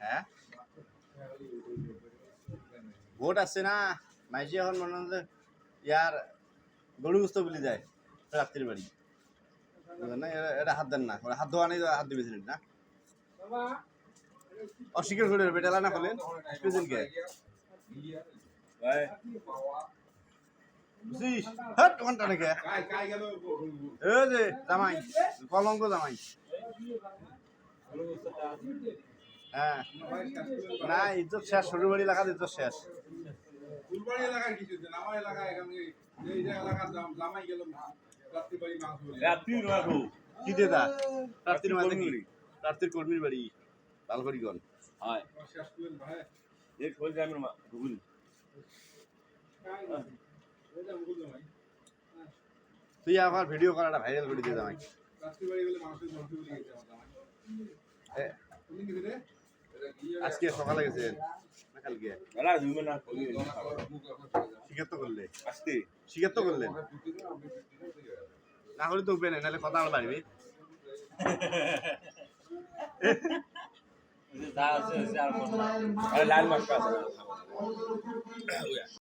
হ্যাঁ ভোট আসছে না মাইসি এখন মনে হচ্ছে ইয়ার গরু গুস্ত বলি যায় রাত্রির বাড়ি না এটা হাত দেন না হাত ধোয়া নেই হাত দিবেছিলেন না অস্বীকার করে বেটালা না হলেন প্রেজেন্টকে বুঝছিস হট ঘন্টা নাকি এই যে জামাই কলঙ্ক জামাই হ্যাঁ না ইজ্জত শেষ শ্বশুর বাড়ি এলাকার ইজ্জত শেষ ফুলবাড়ি এলাকার কিছু দিন আমার এলাকা এখানে এই যে এলাকার জামাই গেল রাত্রি বাড়ি মাংস কি দেদা রাত্রির মাঝে কি রাত্রির কর্মীর বাড়ি লালগড়িগণ হয় শেষ করলেন ভাই এক হয়ে যায় আমার ভুল তুই আমার ভিডিও করাটা ভাইরাল করে দিয়ে জামাই রাত্রি বাড়ি গেলে মাংসের ঝন্টু বলে গেছে আমার জামাই তুমি কি রে আজকে সকালে গেছেন না কালকে এরা জুমে না স্বীকার তো করলে আজকে স্বীকার তো করলেন না হলে তো উঠবে না নাহলে কথা আর বাড়বে যা আছে আর লাল মাছ আছে